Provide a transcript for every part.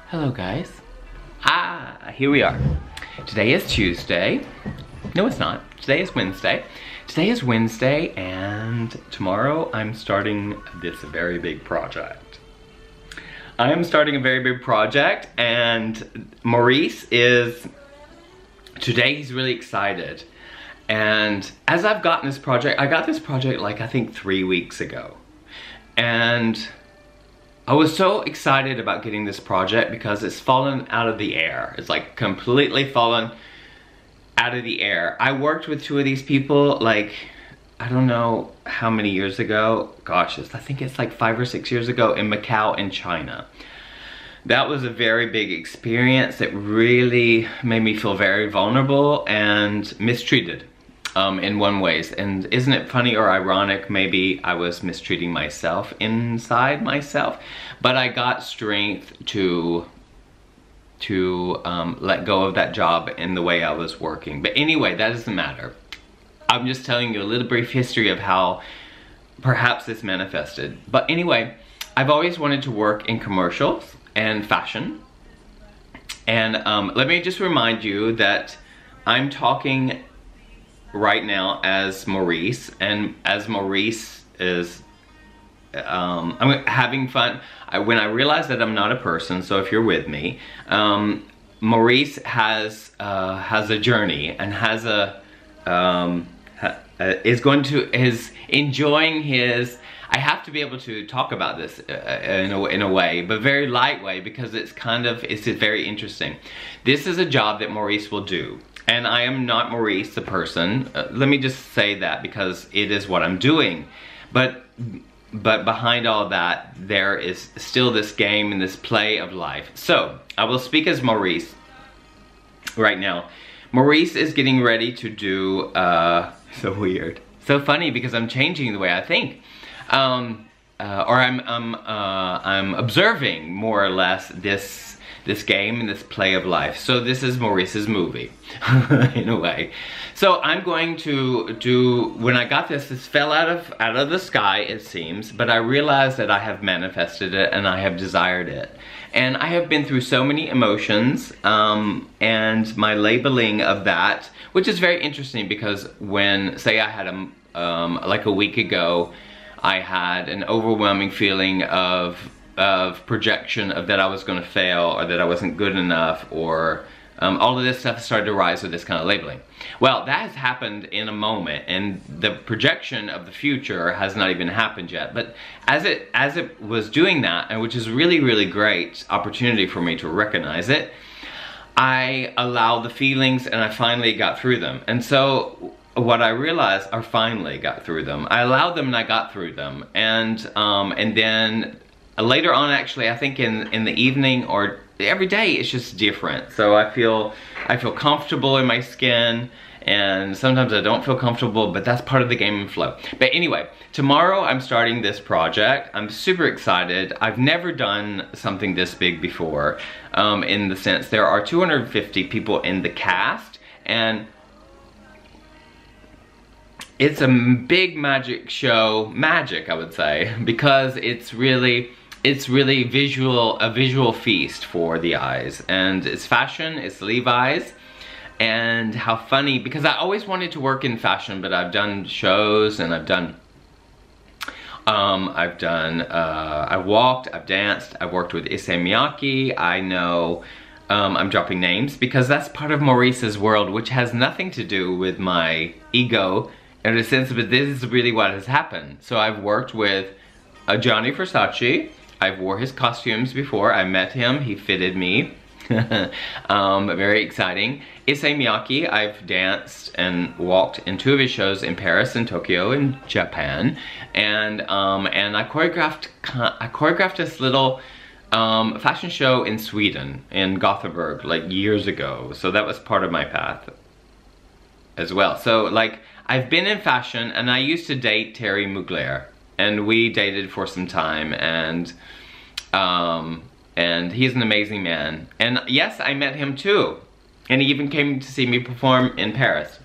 Hello guys. Here we are. Today is Tuesday. No, it's not. Today is Wednesday. Today is Wednesday and tomorrow I'm starting this very big project. I am starting a very big project and Maurice is, today he's really excited. And as I've gotten this project, I got this project like I think 3 weeks ago. And I was so excited about getting this project because it's fallen out of the air. It's like completely fallen out of the air. I worked with two of these people like, I don't know how many years ago. Gosh, I think it's like 5 or 6 years ago in Macau in China. That was a very big experience. It really made me feel very vulnerable and mistreated in one ways. And isn't it funny or ironic, maybe I was mistreating myself inside myself, but I got strength to let go of that job in the way I was working. But anyway, that doesn't matter. I'm just telling you a little brief history of how perhaps this manifested. But anyway, I've always wanted to work in commercials and fashion. And let me just remind you that I'm talking right now as Maurice, and as Maurice is, I'm having fun. When I realize that I'm not a person, so if you're with me, Maurice has a journey and has is enjoying his. I have to be able to talk about this in a way, but very light way, because it's very interesting. This is a job that Maurice will do. And I am not Maurice the person. Let me just say that because it is what I'm doing. But behind all that, there is still this game and this play of life. So, I will speak as Maurice right now. Maurice is getting ready to do, so weird. So funny because I'm changing the way I think. Or I'm observing more or less this game and this play of life. So this is Maurice's movie, in a way. So I'm going to do, when I got this fell out of the sky, it seems, but I realized that I have manifested it and I have desired it. And I have been through so many emotions, and my labeling of that, which is very interesting because when, say I had like a week ago, I had an overwhelming feeling of projection of that I was going to fail or that I wasn't good enough, or all of this stuff started to rise with this kind of labeling. Well, that has happened in a moment, and the projection of the future has not even happened yet. But as it was doing that, and which is really, really great opportunity for me to recognize it, I allowed the feelings and I finally got through them. And so what I realized, I finally got through them. I allowed them and I got through them. And then later on, actually, I think in the evening or every day, it's just different. So I feel comfortable in my skin, and sometimes I don't feel comfortable, but that's part of the game and flow. But anyway, tomorrow I'm starting this project. I'm super excited. I've never done something this big before, in the sense there are 250 people in the cast, and it's a big magic show, I would say, because it's really a visual feast for the eyes. And it's fashion, it's Levi's, and how funny, because I always wanted to work in fashion, but I've done shows and I've walked, I've danced, I've worked with Issey Miyake. I know, I'm dropping names because that's part of Maurice's world, which has nothing to do with my ego in a sense, but this is really what has happened. So I've worked with Gianni Versace. I've wore his costumes before. I met him, he fitted me. Very exciting. Issey Miyake, I've danced and walked in 2 of his shows in Paris and Tokyo in Japan. And I choreographed this little fashion show in Sweden, in Gothenburg, like years ago. So that was part of my path as well. So like, I've been in fashion, and I used to date Terry Mugler, and we dated for some time, and he's an amazing man. And yes, I met him too, and he even came to see me perform in Paris.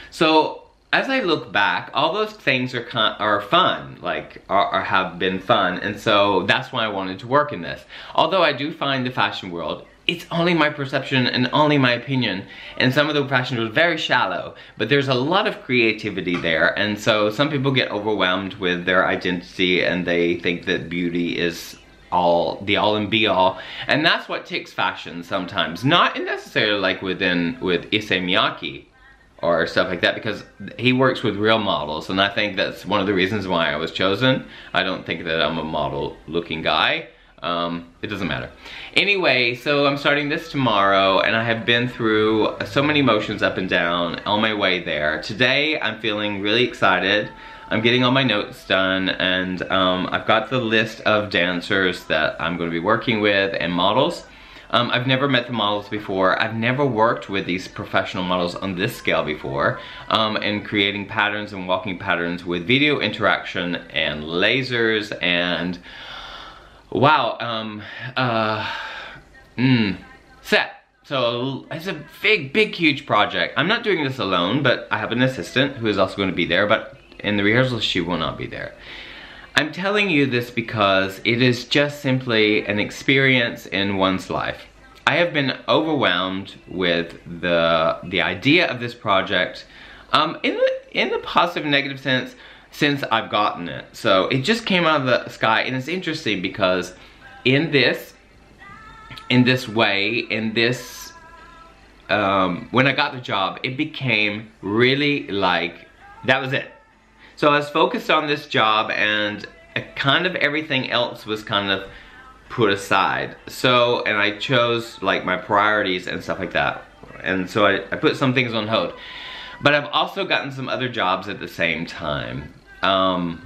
So as I look back, all those things are fun, like have been fun, and so that's why I wanted to work in this. Although I do find the fashion world, it's only my perception and only my opinion, and some of the fashion was very shallow, but there's a lot of creativity there, and so some people get overwhelmed with their identity and they think that beauty is the all and be all, and that's what ticks fashion sometimes. Not necessarily like with Issey Miyake or stuff like that, because he works with real models, and I think that's one of the reasons why I was chosen. I don't think that I'm a model looking guy. It doesn't matter. Anyway, so I'm starting this tomorrow, and I have been through so many emotions up and down on my way there. Today, I'm feeling really excited. I'm getting all my notes done, and I've got the list of dancers that I'm going to be working with and models. I've never met the models before. I've never worked with these professional models on this scale before, and creating patterns and walking patterns with video interaction and lasers and wow, set. So it's a big, huge project. I'm not doing this alone, but I have an assistant who is also going to be there, but in the rehearsals she will not be there. I'm telling you this because it is just simply an experience in one's life. I have been overwhelmed with the idea of this project, in the positive and negative sense, since I've gotten it. So it just came out of the sky, and it's interesting because in this way, when I got the job, it became really like, that was it. So I was focused on this job, and kind of everything else was kind of put aside. So, and I chose like my priorities and stuff like that. And so I put some things on hold. But I've also gotten some other jobs at the same time. I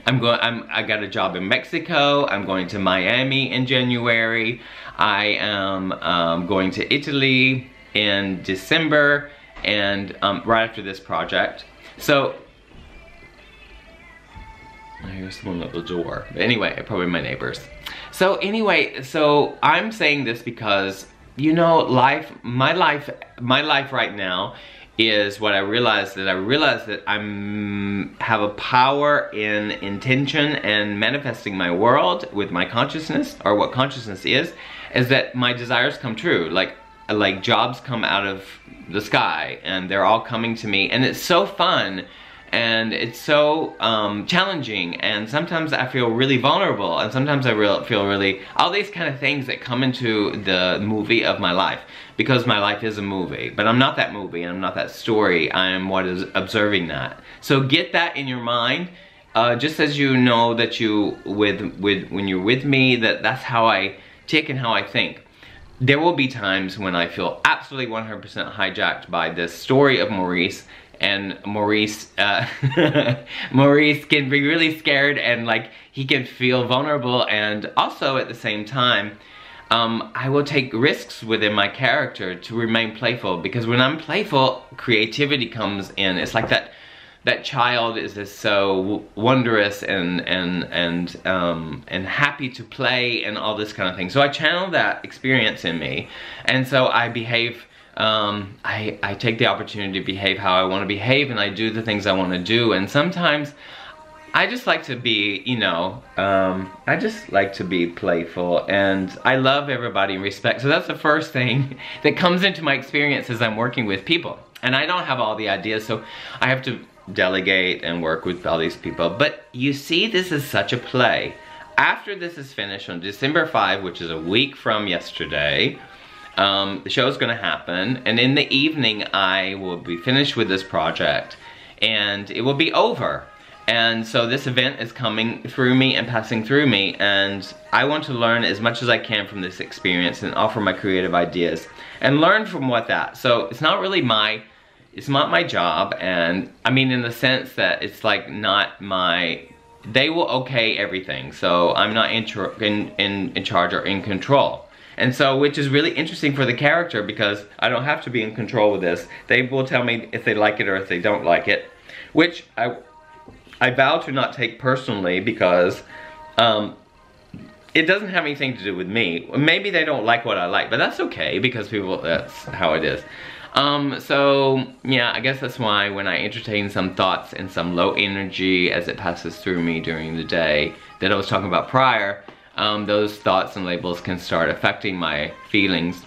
got a job in Mexico. I'm going to Miami in January. I am going to Italy in December, and right after this project. So, here's someone at the door. But anyway, probably my neighbors. So anyway, so I'm saying this because, you know, my life right now is what I realized that I have a power in intention and manifesting my world with my consciousness, or what consciousness is that my desires come true. Like jobs come out of the sky, and they're all coming to me, and it's so fun, and it's so challenging, and sometimes I feel really vulnerable, and sometimes I feel really, all these kind of things that come into the movie of my life, because my life is a movie, but I'm not that movie, and I'm not that story, I am what is observing that. So get that in your mind, just as you know that when you're with me, that's how I tick and how I think. There will be times when I feel absolutely 100% hijacked by this story of Maurice, and Maurice Maurice can be really scared, and like he can feel vulnerable, and also at the same time I will take risks within my character to remain playful, because when I'm playful, creativity comes in. It's like that child is just so wondrous and happy to play and all this kind of thing. So I channel that experience in me, and so I behave. I take the opportunity to behave how I want to behave, and I do the things I want to do, and sometimes I just like to be, you know, I just like to be playful, and I love everybody and respect. So that's the first thing that comes into my experience as I'm working with people. And I don't have all the ideas, so I have to delegate and work with all these people. But you see, this is such a play. After this is finished on December 5, which is a week from yesterday, the show's gonna happen, and in the evening I will be finished with this project, and it will be over. And so this event is coming through me and passing through me, and I want to learn as much as I can from this experience and offer my creative ideas and learn from so it's not really it's not my job, and I mean in the sense that it's like they will okay everything, so I'm not in charge or in control. And so, which is really interesting for the character, because I don't have to be in control with this. They will tell me if they like it or if they don't like it, which I vow to not take personally, because it doesn't have anything to do with me. Maybe they don't like what I like, but that's okay, because that's how it is. So yeah, I guess that's why when I entertain some thoughts and some low energy as it passes through me during the day that I was talking about prior, those thoughts and labels can start affecting my feelings.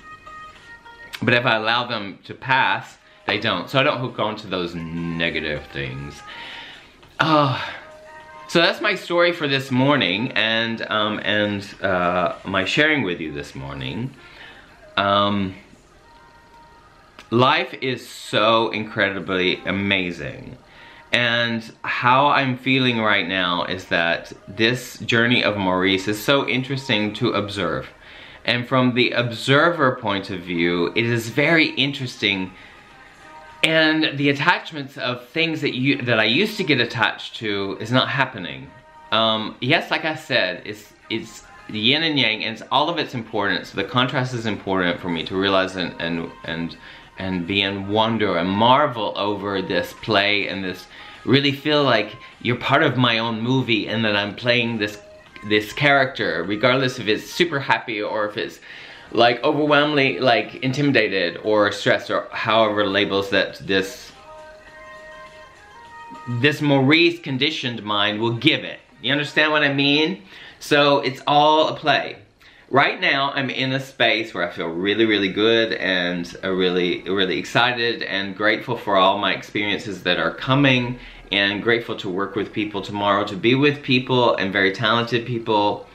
But if I allow them to pass, they don't. So I don't hook on to those negative things. So that's my story for this morning, and my sharing with you this morning. Life is so incredibly amazing. And how I'm feeling right now is that this journey of Maurice is so interesting to observe. And from the observer point of view, it is very interesting. And the attachments of things that I used to get attached to is not happening. Yes, like I said, it's yin and yang, and all of it's important. So the contrast is important for me to realize and be in wonder and marvel over this play, and this really feel like you're part of my own movie, and that I'm playing this character, regardless if it's super happy or if it's like overwhelmingly like intimidated or stressed, or however labels that this Maurice conditioned mind will give it. You understand what I mean? So it's all a play. Right now I'm in a space where I feel really, really good, and really, really excited and grateful for all my experiences that are coming, and grateful to work with people tomorrow, to be with people and very talented people.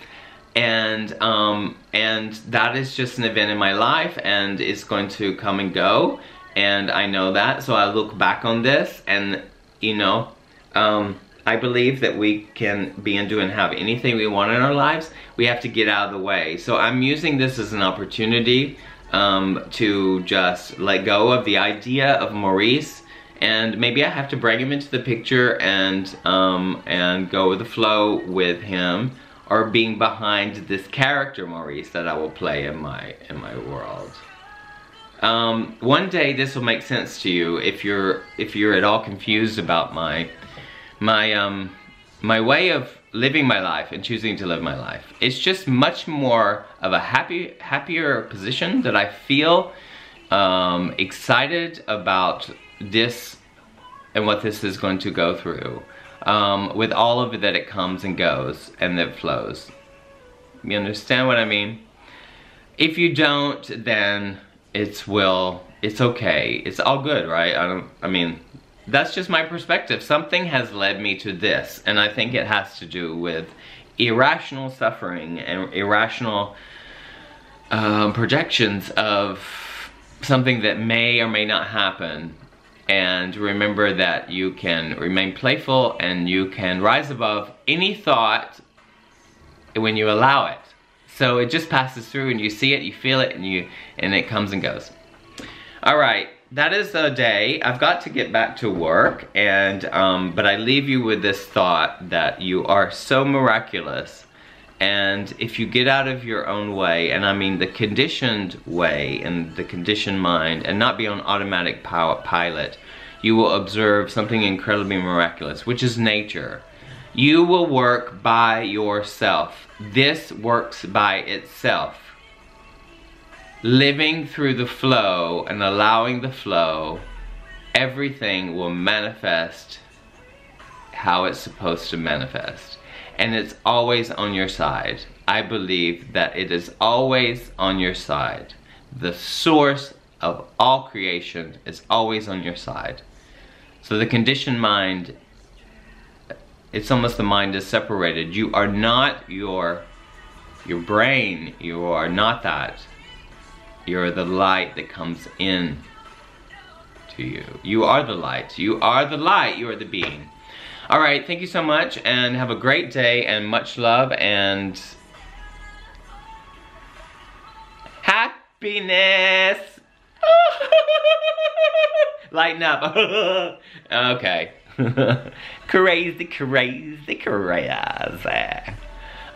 And that is just an event in my life, and it's going to come and go, and I know that. So I look back on this, and you know, I believe that we can be and do and have anything we want in our lives. We have to get out of the way. So I'm using this as an opportunity to just let go of the idea of Maurice, and maybe I have to bring him into the picture and go with the flow with him, or being behind this character Maurice that I will play in my world. One day this will make sense to you if you're at all confused about my way of living my life and choosing to live my life. It's just much more of a happier position that I feel excited about this and what this is going to go through. With all of it that it comes and goes and that flows. You understand what I mean? If you don't, then it's okay. It's all good, right? I mean, that's just my perspective. Something has led me to this, and I think it has to do with irrational suffering and irrational projections of something that may or may not happen. And remember that you can remain playful, and you can rise above any thought when you allow it. So it just passes through, and you see it, you feel it, and it comes and goes. All right, that is the day. I've got to get back to work, and but I leave you with this thought that you are so miraculous. And if you get out of your own way, and I mean the conditioned way and the conditioned mind, and not be on automatic pilot, you will observe something incredibly miraculous, which is nature. You will work by yourself. This works by itself. Living through the flow and allowing the flow, everything will manifest how it's supposed to manifest. And it's always on your side. I believe that it is always on your side. The source of all creation is always on your side. So the conditioned mind, it's almost the mind is separated. You are not your brain. You are not that. You're the light that comes in to you. You are the light. You are the light. You are the being. All right, thank you so much, and have a great day, and much love, and happiness. Lighten up. Okay. Crazy, crazy, crazy.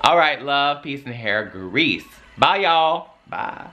All right, love, peace, and hair grease. Bye, y'all. Bye.